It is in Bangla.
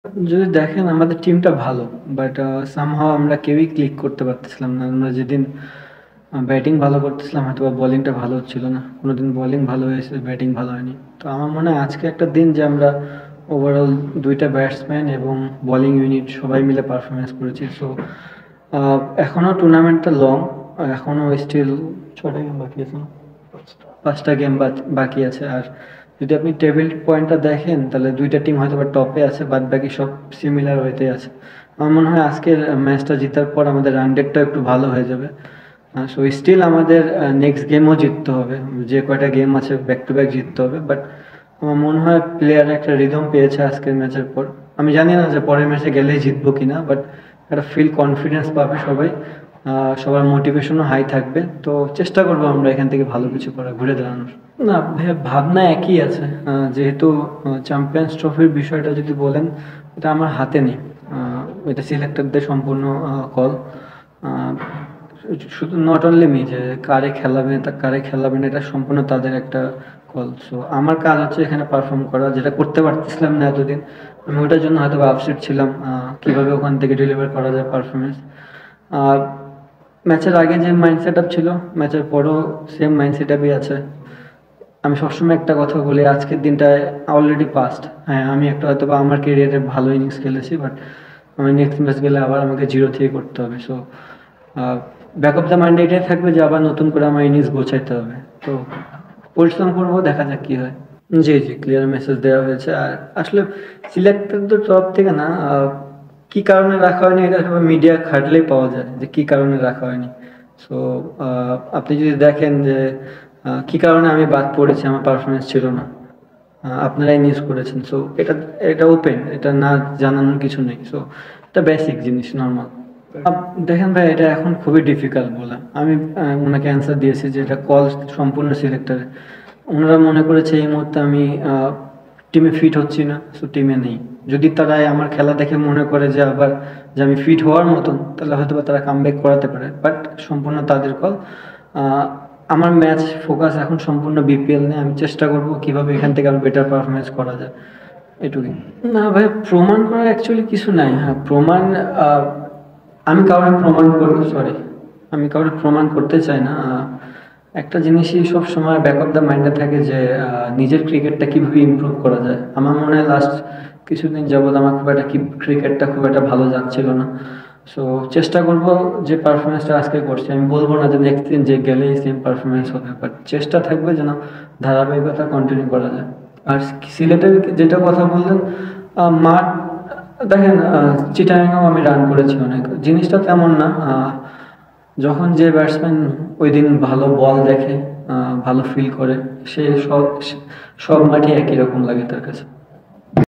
যদি দেখেন আমাদের টিমটা ভালো, বাট সামহাও আমরা কেউই ক্লিক করতে পারতেছিলাম না। আমরা যেদিন ব্যাটিং ভালো করতেছিলাম হয়তো বা বোলিংটা ভালো হচ্ছিল না, কোনোদিন বোলিং ভালো হয়েছে ব্যাটিং ভালো হয়নি। তো আমার মনে হয় আজকে একটা দিন যে আমরা ওভারঅল দুইটা ব্যাটসম্যান এবং বোলিং ইউনিট সবাই মিলে পারফরমেন্স করেছি। সো এখনও টুর্নামেন্টটা লং, এখনও স্টিল 6টা গেম বাকি আছে না, 5টা গেম বাকি আছে। আর যদি আপনি টেবিল পয়েন্টটা দেখেন তাহলে দুইটা টিম হয়তো বা টপে আছে, বাদ বাকি সব সিমিলার ওয়েতে আছে। আমার মনে হয় আজকের ম্যাচটা জেতার পর আমাদের রান রেটটা একটু ভালো হয়ে যাবে। সো স্টিল আমাদের নেক্সট গেমও জিততে হবে, যে কয়টা গেম আছে ব্যাক টু ব্যাক জিততে হবে। বাট আমার মনে হয় প্লেয়ার একটা রিদম পেয়েছে আজকের ম্যাচের পর। আমি জানি না যে পরের ম্যাচে গেলেই জিতবো কিনা, বাট একটা ফিল কনফিডেন্স পাবে সবাই। সবার মোটিভেশনও হাই থাকবে। তো চেষ্টা করবো আমরা এখান থেকে ভালো কিছু করা, ঘুরে দাঁড়ানোর। না ভাইয়া, ভাবনা একই আছে। যেহেতু চ্যাম্পিয়ন্স ট্রফির বিষয়টা যদি বলেন, এটা আমার হাতে নেই। এটা সিলেক্টরদের সম্পূর্ণ কল। শুধু নট অনলি মি, যে কারে খেলাবে তা কারে খেলাবেন এটা সম্পূর্ণ তাদের একটা কল। সো আমার কাজ হচ্ছে এখানে পারফর্ম করা, যেটা করতে পারতেছিলাম না এতদিন। আমি ওটার জন্য হয়তো আপসেট ছিলাম, কিভাবে ওখান থেকে ডেলিভার করা যায় পারফরমেন্স। ম্যাচের আগে যে মাইন্ড সেট আপ ছিল, ম্যাচের পরও সেম মাইন্ড সেট আপই আছে। আমি সবসময় একটা কথা বলি, আজকের দিনটায় অলরেডি পাস্ট। হ্যাঁ, আমি একটা হয়তো বা আমার কেরিয়ারে ভালো ইনিংস খেলেছি, বাট আমি নেক্সট ম্যাচ গেলে আবার আমাকে জিরো থেকে করতে হবে। So back of the mind এটাই থাকবে যে আবার নতুন করে আমার ইনিংস গোছাইতে হবে। তো পরিশ্রম করবো, দেখা যাক কি হয়। জি জি, ক্লিয়ার মেসেজ দেওয়া হয়েছে। আর আসলে সিলেক্টরদের তরফ থেকে না, কি কারণে রাখা হয়নি এটা সবাই মিডিয়া ঘাটলেই পাওয়া যায় যে কি কারণে রাখা হয়নি। সো আপনি যদি দেখেন যে কি কারণে আমি বাদ পড়েছি, আমার পারফরমেন্স ছিল না, আপনারাই নিউজ করেছেন। সো এটা এটা ওপেন, এটা না জানানোর কিছু নেই। সো এটা বেসিক জিনিস, নর্মাল। দেখেন ভাই, এটা এখন খুবই ডিফিকাল্ট বলা। আমি ওনাকে অ্যান্সার দিয়েছি যে এটা কল সম্পূর্ণ সিলেক্টর। ওনারা মনে করেছে এই মুহূর্তে আমি টিমে ফিট হচ্ছি না, সো টিমে নেই। যদি তারা আমার খেলা দেখে মনে করে যে আবার যে আমি ফিট হওয়ার মতন, তাহলে হয়তো বা তারা কামব্যাক করাতে পারে, বাট সম্পূর্ণ তাদের কল। আমার ম্যাচ ফোকাস এখন সম্পূর্ণ বিপিএল নিয়ে। আমি চেষ্টা করব কিভাবে এখান থেকে আরো বেটার পারফরমেন্স করা যায়, এটুকুই। না ভাই, প্রমাণ করার অ্যাকচুয়ালি কিছু নাই। হ্যাঁ, প্রমাণ আমি কাউকে প্রমাণ করব, সরি, আমি কাউকে প্রমাণ করতে চাই না। একটা জিনিসই সব সময় ব্যাক অফ দ্য মাইন্ডে থাকে যে নিজের ক্রিকেটটা কিভাবে ইমপ্রুভ করা যায়। আমার মনে হয় লাস্ট কিছুদিন যাবৎ আমার খুব একটা ক্রিকেটটা খুব একটা ভালো যাচ্ছিল না। সো চেষ্টা করব যে পারফরমেন্সটা আজকে করছি, আমি বলবো না যে নেক্সট দিন যে গেলেই সেম পারফরমেন্স হবে, বাট চেষ্টা থাকবে যেন ধারাবাহিকতা কন্টিনিউ করা যায়। আর সিলেটের যেটা কথা বললেন, মাঠ, দেখেন চিটাগাংয়েও আমি রান করেছি অনেক, জিনিসটা তেমন না। যখন যে ব্যাটসম্যান ওই দিন ভালো বল দেখে, ভালো ফিল করে, সে সব সব মাঠে একই রকম লাগে তার কাছে।